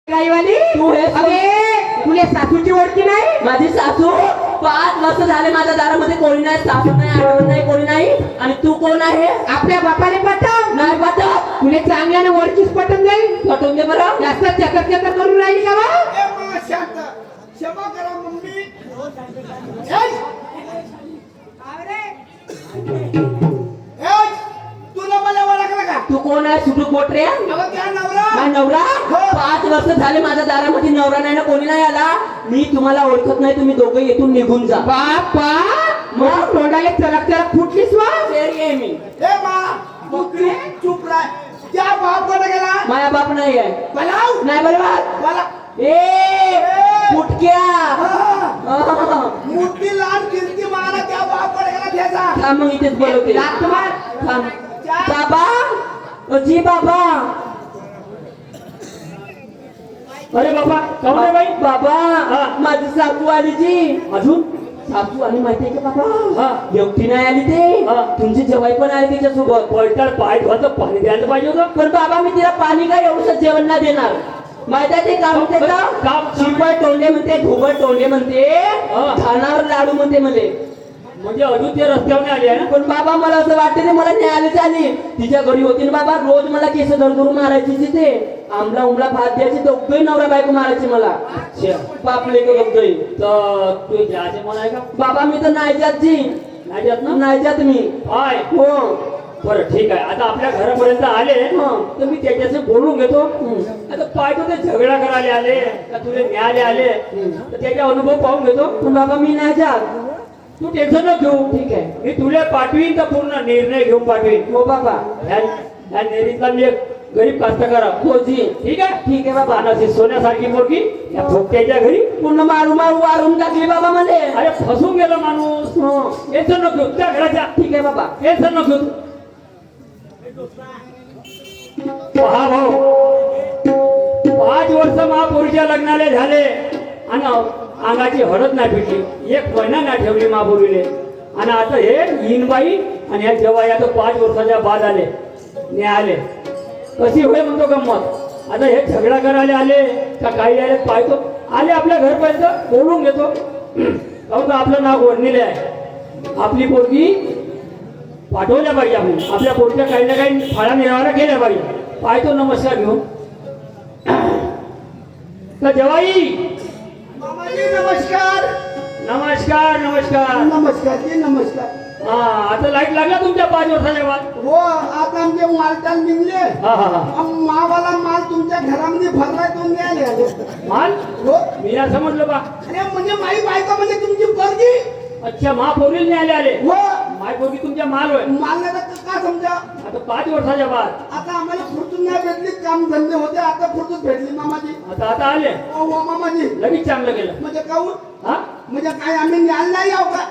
गाईवाली तू हे अरे तुला सासूची ओळखी नाही? माझी सासू 5 वर्ष झाले माझ्या दारामध्ये कोणी नाही, सासू नाही, आठवण नाही, कोणी नाही. आणि तू कोण आहे? आपल्या बापाने पटव नाही पटत. तुला चांगल्याने ओळखीच पटून जाईल. पटवून दे बरं. जास्त चकर चकर करून राहिली का बा? ए मा शांत क्षमा करा मम्मी ए तुला मला ओळखलं का? तू कोण आहे? सुटू पोटरे? अगं त्या नवरा माझा नवरा? 5 वर्ष झाले माझ्या दारामध्ये नवरा नाही ना, कोणी नाही आला. मी तुम्हाला ओळखत नाही, तुम्ही दोघं येथून निघून जा. बापा मग तोंडाले चलक चलक फुटलीस वा? शेर आहे मी. ए मा तू चुप राह. त्या बाप कडे गेला माझा बाप नाही आहे. बोलाव नाही बरोबर. बोला ए फुटक्या. मूर्ती लहान कीर्ती मारा त्या बाप कडे गेला त्याचा थांब मग इथेच बोलवते. लाथ मार. थांब. बाबा जी बाबा. अरे बाबा कोण आहे बाई? बाबा माझी सासू आली जी. अजून सासू आली माहितीये का बाबा? हा. एकटी नाही आली ते. हा. तुमचे जवाई पण आले त्याच्यासोबत. पलटार पाय धुवायचं पाणी द्यायला पाहिजे होतं. पण बाबा मी तिला पाणी काय एवढंच जेवण नाही देणार. माहिती आहे ते काम म्हणते का? काम- शिपळ तोंडे म्हणते, घुबड तोंडे म्हणते, हा. खानावर लाडू म्हणते मले. म्हणजे अजून ते रस्त्यावर आले आहे ना. पण बाबा मला असं वाटते ते मला न्यायालय आली. तिच्या घरी होती ना बाबा, रोज मला केस धरून मारायची तिथे. आमला उमला भात द्यायची, दोघंही नवरा बायको मारायची मला. बापले का दोघंही. तर तू जायचे मला आहे का? बाबा मी तर नाही जात जी. नाही जात ना. नाही जात मी. हाय हो. बरं ठीक आहे. आता आपल्या घरापर्यंत आले तर मी त्याच्याशी बोलून घेतो. आता पाहतो ते झगडा करायला आले का तुला न्यायालय आले तर त्याचा अनुभव पाहून घेतो. पण बाबा मी नाही जात. तू टेन्शन न घेऊ. ठीक आहे. मी तुला पाठवीन तर पूर्ण निर्णय घेऊन पाठवीन. हो बाबा. ह्या नेरीतला मी एक गरीब कास्तकार आहे. हो जी. ठीक आहे. ठीक आहे बाबा. आणि अशी सोन्यासारखी पोरगी या फोकट्याच्या घरी पूर्ण मारू मारू वारून टाकली बाबा मला. अरे फसून गेला माणूस. हो. टेन्शन न घेऊ. त्या घराच्या ठीक आहे बाबा. टेन्शन न घेऊ. पहा भाऊ 5 वर्ष महापौरीच्या लग्नाला झाले आणि अंगाची हळद नाही फिटली. 1 महिना नाही ठेवली महापौरीले. आणि आता हे इनबाई आणि ह्या जवाई आता 5 वर्षाच्या बाद आले न्यायालय. कशी होय म्हणतो गंमत. आता हे झगडा करायला आले का काही आले पाहतो. आले आपल्या घरपर्यंत बोलून घेतो. काहून आपलं नाव ओढणीले आहे. आपली पोरगी पाठवल्या पाहिजे. आपण आपल्या पोरच्या काही ना काही फाळा निर्वाळा केल्या पाहिजे. पाहतो नमस्कार घेऊन. तर जवाई मामाजी नमस्कार नमस्कार नमस्कार. नमस्कार जी नमस्कार. हा आता लाईट लागला तुमच्या 5 वर्षाच्या बाद. हो आता आमचे मालटान निघले. हा हा हा. मावाला माल तुमच्या घरामध्ये भरलाय तो न्यायला आले. माल हो मी ना समजलो बा. अरे म्हणजे माई बायको म्हणजे तुमची पोरगी. अच्छा महापौरील न्यायालय आले. हो माय पोरगी तुमच्या माल होय. माल नाही तर का समजा. आता 5 वर्षाच्या बाद. आता आम्हाला फुरतून नाही भेटली. काम धंदे होते आता फुरतून भेटली मामाजी. आता आले ओ हो मामाजी लगेच चांगलं केलं. म्हणजे काहून हा म्हणजे काय आम्ही न्यायला नाही याव का?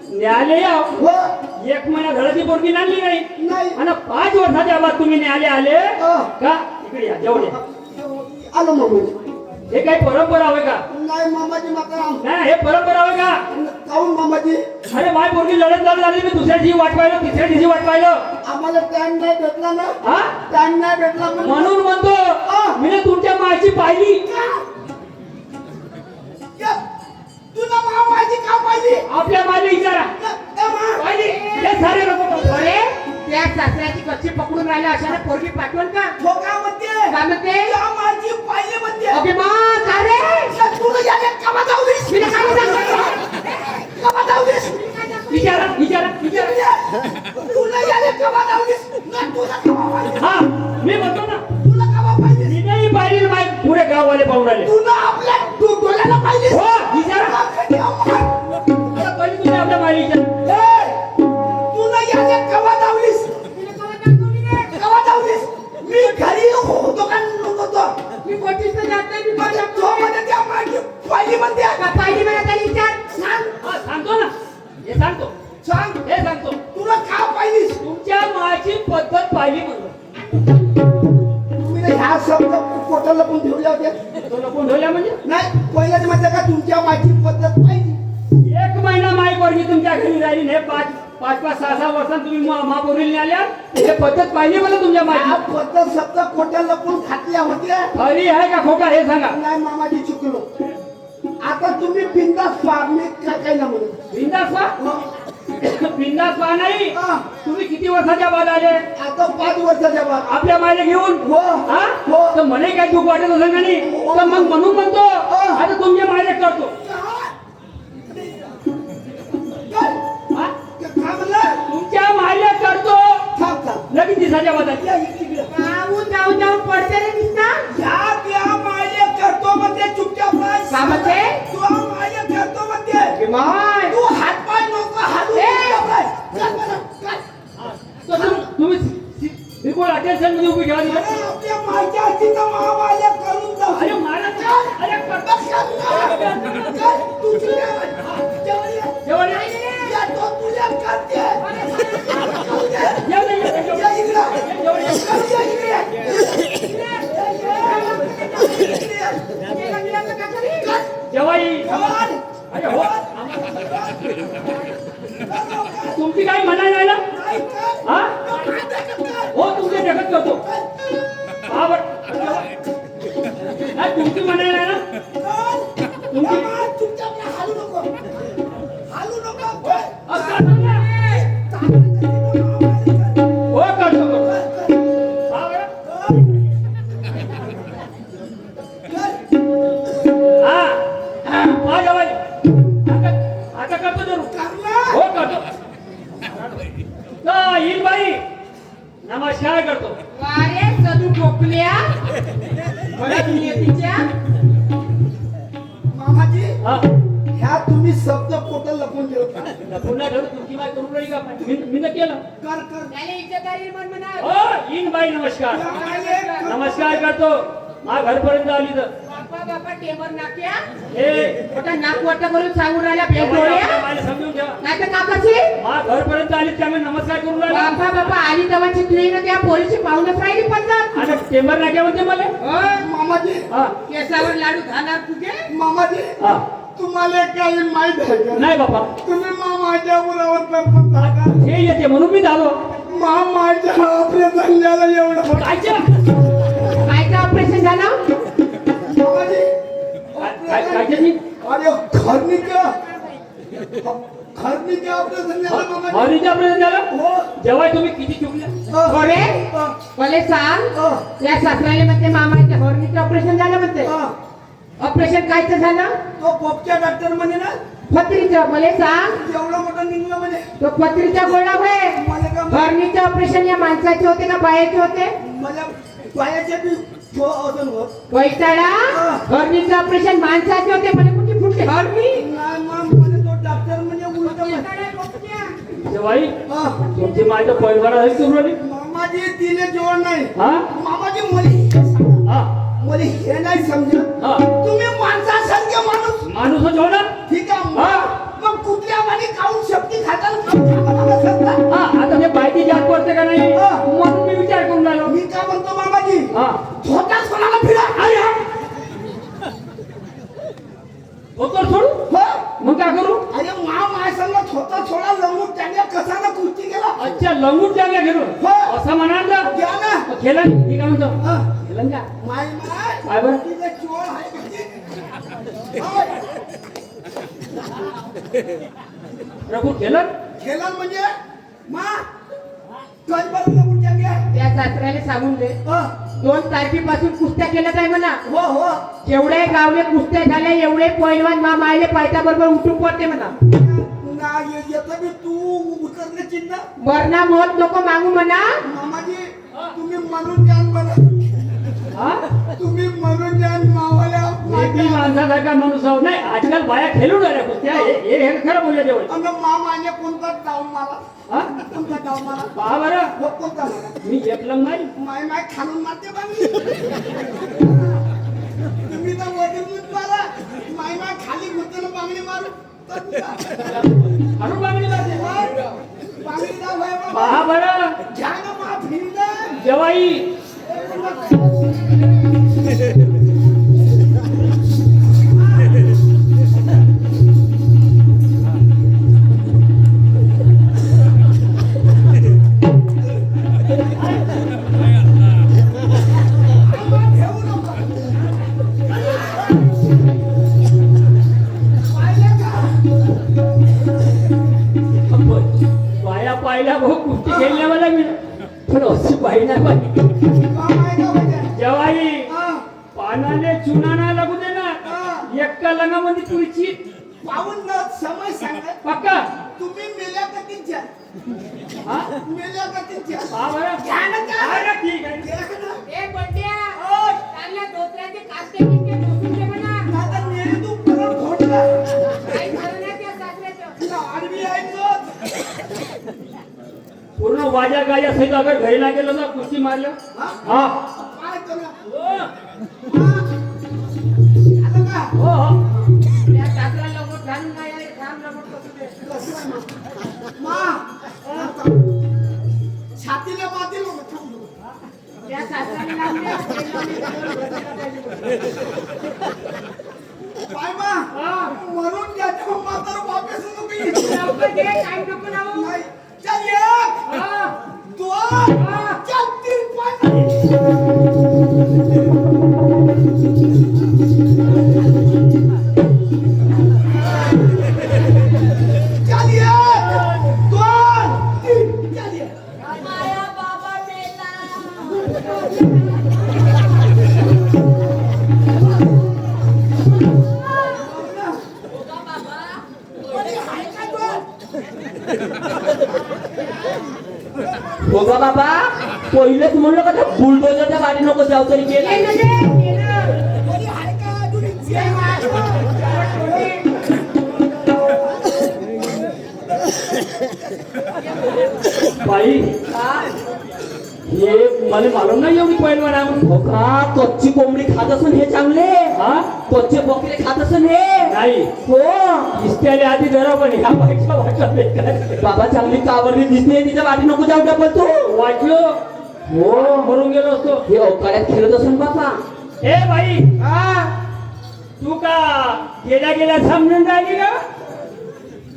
न्यायालय याव. हो 1 महिना घराची पोरगी आणली नाही नाही आणि 5 वर्षाच्या बाद तुम्ही न्यायालय आले का? इकडे या जवळ या. आलो मामाजी. हे काही परंपरा होय का? नाही मामाजी मात्र नाही हे परंपरा होय का? काहून मामाजी अरे माय पोरगी लढत झाली मी दुसऱ्या दिवशी वाट पाहिलं, तिसऱ्या दिवशी वाट पाहिलं. आम्हाला टाइम नाही भेटला ना. हा टाइम नाही भेटला म्हणून म्हणतो मी तुमच्या मायची पाहिली. तुला मामाजी का पाहिली? आपल्या मायला विचारा. पाहिली हे सारे लोक. अरे त्या सासऱ्याची कच्ची पकडून राहिल्या अशाने पोरगी पाठवल का? हो का म्हणते? काय म्हणते? माझी पाहिली म्हणते. अभिमान का रे? तुला याने कमा जाऊलीस? तिला काय सांगतो? कमा जाऊलीस? विचारा विचारा विचारा. तुला याने कमा जाऊलीस? ना तुला कमा पाहिजे? हा मी म्हणतो ना तुला कमा पाहिजे? मी नाही पाहिली माय पुरे गाववाले पाहून आले. तुला आपल्या डोळ्याला पाहिजे? हो विचारा. पहिले तुम्ही आपल्या मायला विचारा. तुला याने कमा जाऊलीस? कमा जाऊलीस? मी घरी होतो का नव्हतो? मी पोटीस तर जात नाही. मी म्हणजे तो म्हणजे त्या माझी पाहिली म्हणते. पाहिली मला तरी विचार. सांग हा सांगतो ना. हे सांगतो सांग हे सांगतो. तुला का पाहिलीस? तुमच्या मायची पद्धत पाहिली म्हणलं. तुम्ही ह्या शब्द पोटाला लपून ठेवले होते. तो लपून ठेवल्या म्हणजे नाही पहिल्याच म्हणजे का तुमच्या माझी पद्धत पाहिली. 1 महिना माय पोरगी तुमच्या घरी जाईल हे पाच पाच पाच सहा सहा वर्षांत तुम्ही महापौरीला आल्या हे पद्धत पाहिजे मला तुमच्या या माझी पद्धत सप्त कोट्या लपून खातल्या होत्या खरी आहे का खोटा हे सांगा नाही मामाजी चुकलो आता तुम्ही बिंदास पहा मी काय ना म्हणून बिंदास पहा बिंदास पहा नाही हा. तुम्ही किती वर्षाच्या बाद आले आता 5 वर्षाच्या बाद आपल्या मायला घेऊन हो. हा? हो. तर म्हणे काय दुःख वाटत असेल का नाही तर मग म्हणून म्हणतो आता तुमच्या मायला करतो हा? काय म्हणलं तुमच्या मायला करतो थांब थांब लगेच दिसाच्या बादात या इकडे जाऊन जाऊन जाऊन पडते रे दिसता या त्या मायले करतो म्हणते चुपचाप राह. का म्हणते? तू मायले करतो म्हणते माय तू हात पाय नको हालू चुपचाप राह. चल बरं, चल. तुम्ही बिलकुल अटेन्शन मध्ये उभी ठेवा तिला. अरे आपल्या मायच्या हातीचं महामाया करून जाऊ. अरे मला अरे बस कर ना. चल, तू चुप रे. जेवण ये. जेवण ये. या तो तुझ्या करते. जाऊ दे. जेवण ये, जेवण ये. या इकडं. जेवण ये. या इकडे. जेवाई जेवण. अरे हो तुमची काही म्हणाय नाही ना नाही कर. हा कर. हो तुमचे जगत करतो हा बरं नाही, तुमची म्हणाय नाही ना चुपचाप राह. हालू नको. हालू नको. असं सांगा. हो करतो करतो हा बरं हा हा जेवाई आता करतो जरूर हो करतो तर येईल बाई नमस्कार करतो वारे सदू टोपल्या मला दुनियेच्या मामाजी हा ह्या तुम्ही शब्द कोट लपून ठेवता पुन्हा घडू तुमची माय करून राहिली का मी न केलं कर कर त्याला इज्जतदारी म्हण म्हणा हो येईन बाई नमस्कार नमस्कार करतो मा घरपर्यंत आली तर बापा बापा टेमर नाक्या हे मोठा नाक वाट करून सांगून राहिला बेडोळ्या मला समजून ठेवा नाही तर काकाची मा घरपर्यंत आली त्यामुळे नमस्कार करून राहिला बापा बापा आली तेव्हा चितली ना त्या पोरीची पाहुणच राहिली पडतात आता टेंबर नाक्या म्हणते मला मामाजी हा केसावर लाडू घालणार तुझे मामाजी हा तुम्हाला काही माहित आहे का नाही बापा तुम्ही मामाच्या मुलावर तरफता का हे येते म्हणून मी झालो मामाच्या ऑपरेशन झालं एवढं कायचं ऑपरेशन झालं मामाजी काय अरे खरणीच्या ऑपरेशन झालं मामाजी हरीच्या प्रयत्न झाला हो जेव्हा तुम्ही किती चुकल्या बरे मला सांग या सासऱ्याला म्हणते मामाच्या हरणीचं ऑपरेशन झालं म्हणते ऑपरेशन कायचं झालं तो पोपच्या डॉक्टर म्हणे ना पत्रीचं मला सांग एवढं मोठं निघलं म्हणे तो पत्रीचा गोळा होय मला का हरणीचं ऑपरेशन या माणसाचे होते का बायाचे होते मला पायाच्या बी अजून होत वैताळा हरणीचं ऑपरेशन माणसाचे होते मला कुठे फुटली हरणी नाही मग मला तो डॉक्टर म्हणजे उलट म्हणे जेव्हाई तुमची माझ्या पैलवाना झाली तुम्ही मामाजी तिने जोड नाही हा मामाजी मला हा मला हे नाही समजत हा तुम्ही माणसासारखे माणूस माणूस हो ना ठीक आहे हा. मग कुठल्या वाणी खाऊन शक्ती खाताना हा आता ते बायकी जात पडते का नाही हा. म्हणून मी विचार करून राहिलो मी काय म्हणतो मामाजी हा धोटा कोणाला फिरा होतो सोडू हो? मग काय करू अरे माय संग छोटा छोडा लंगूट त्याने कसाला कुस्ती केला अच्छा लंगूट जागा घेऊन हो. असं म्हणाल ना घ्या ना खेळा मी काय म्हणतो हा. खेळन का माय काय बरं? तिने चोर आहे म्हणजे. होय. प्रभू खेळन खेळण म्हणजे मा कधी बरं लंगूट जागे त्या सासऱ्याला सांगून दे 2 तारखेपासून कुस्त्या केल्या काय म्हणा हो हो जेवढे गावले कुस्त्या झाल्या एवढे पैलवान मा मायले पायता बरोबर उठून पडते म्हणा ना येतं मी तू उतरले चिन्ह मरणा मोत नको मागू म्हणा मामाजी तुम्ही म्हणून द्याल मला हा तुम्ही म्हणून द्याल मावाल्या मी माणसासारखा माणूस आहो नाही आजकाल बाया खेळून राहिल्या कुस्त्या हे खरं बोलले जेवण आम्ही मामाने कोणता डाव मारा हा कोणता डाव मारा पहा बरं हो कोणता मारा मी एकलं नाही माय खालून मारते बा मी तुम्ही तर वरती मारा माय खाली घुटून बांगडी मारू आणून मागणी करते बांगडी डाव आहे बाबा पहा बरं घ्या ना मा फिरलं जेवाई पाहिला भाऊ कुस्ती खेळल्या मला मी पण अशी बाई नाही पाहिली काम आहे का म्हणजे? जवाई हा, पानाने चुना नाही लागू दे ना हा. एका लंगामध्ये तुळची पाहून न समय सांगा पक्का तुम्ही मेल्या का तिच्या हा मेल्या का तिच्या हा बरं घ्या ना त्या. बरं, ठीक आहे घ्या ना. ए बंड्या ओ, चांगल्या धोत्र्याचे कास्टे बिस्टे ठोकून दे म्हणा. आता मेली तू परत फोडला. काही झालं नाही त्या सासऱ्याचं. तुला आडवी आहे तो. पूर्ण वाजा गाजा सहित अगर घरी ना गेलो ना कुस्ती मारलं हा? हा काय करा? हो हा. आता का? हो त्या सासऱ्याला लवकर घालून नाही आले, थांब लवकर करू दे. मा, आता. छातीला माती लावून थांबलो. त्या सासऱ्याला लावून दे, ते लावून दे, त्यावर घरचं टाकायचं. पाय मा, हा. मरून घ्यायचं मग म्हातारं वापस नको येईल. लवकर दे, काही नको लावू. नाही. चल एक, हा. दोन, हा. चल तीन, पाच. चल एक, दोन, तीन, चल एक. माया बाबा मेला. बघा बाबा पहिलेच म्हणलं का त्या बुलडोजरच्या गाडी नको जाऊ तरी गेला ये ना दे, ये ना. कोणी आहे का? अजून एक ये ना. बाई हे मला मालूम नाही एवढी पहिलवान आहे म्हणून. हो का कच्ची कोंबडी खात असून हे चांगले हा कच्चे बोकडे खात असून हे नाही हो इस्त्याले आधी जरा पण ह्या बाईच्या वाटला बेकार बाबा चांगली कावरली दिसते तिच्या गाडी नको जाऊ डबल तू वाचलो हो मरून गेलो असतो हे अवकाळ्यात खेळत असून बाबा ए बाई हा. तू का गेल्या गेल्या समजून राहिली का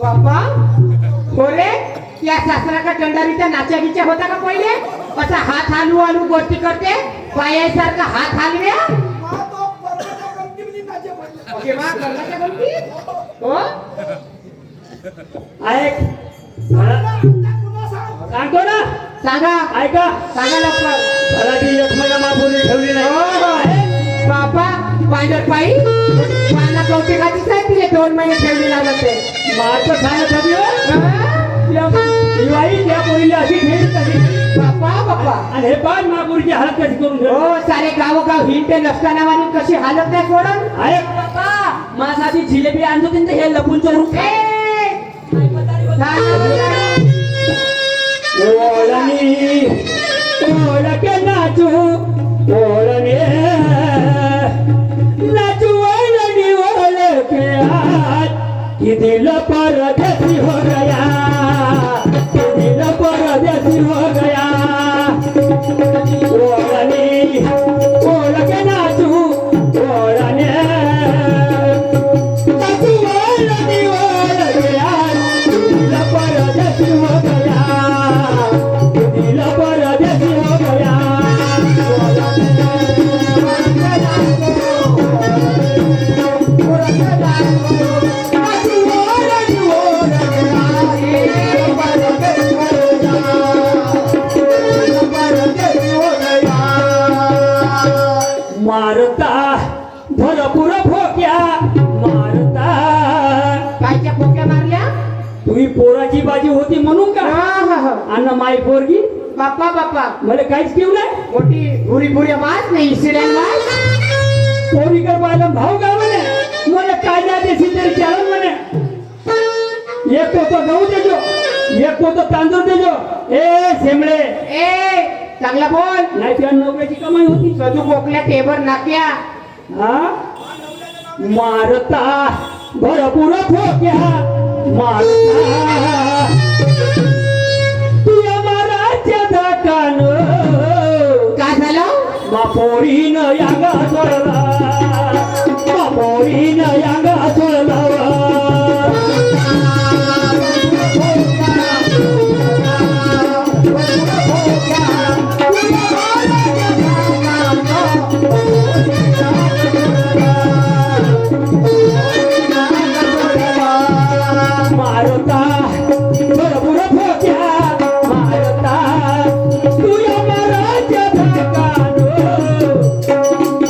बाबा हो रे त्या सासरा का दंडारीच्या नाच्यागीच्या होता का पहिले असा हात हालू हालू गोष्टी करते पायासारखा हात हलव्या मा तो परवाच्या गमतीमध्ये नाचे पडले. ओके वा कर्णाच्या गमती हो ऐक मला आता पुन्हा सांग. सांगतो ना सांगा ऐका सांगा लवकर घराची एक महिना मापुरी ठेवली हो, नाही हो. बाबा पांढर पायी पाना कौतिकाचीच आहे तिने 2 महिने ठेवली लागत ते मार्च सांगत होती हो. हा? ही बाई त्या पोरीला अशी ठेवली कशी बापा बापा आणि हे पाच महापुरीची हालत कशी करून ठेवली हो सारे गावोगाव हिंडते नसताना वाणी कशी हालत नाही सोडून ऐक बाबा माझ्यासाठी जिलेबी आणतो तिथे हे लपून चोरून ए! सांगा. ओळणी ओळखे नाचू ओळणे नाचू ओळणी ओळखे कि दिल परदेसी हो गया कि दिल परदेसी हो गया ओळणी ओळखे नाचू ओळणे नाचू ओळणी ओळखे दिल परदेसी हो गया दिल परदेसी हो गया मारता भरपूर फोक्या मारता कायच्या पोक्या मारल्या तुही पोराची बाजी होती म्हणून का हा, हा, हा. अन्न माई पोरगी बाप्पा बाप्पा मला काहीच केलं नाही मोठी भुरी भुरी मास नाही इसिडेंट मास पोरीकर पाहिलं भाऊ का म्हणे मला कायदा देशील तरी चालन म्हणे एक पोतो गहू देजो एक पोतो तांदूळ देजो ए शेंबळे ए चांगला बोल नाही त्या नोकऱ्याची कमाई होती सदू बोकल्या टेबर नाक्या हा मारता भरपूर फोक्या मारता तुया माराच्या धाकान काय झालं मापोरीन यागा सोडला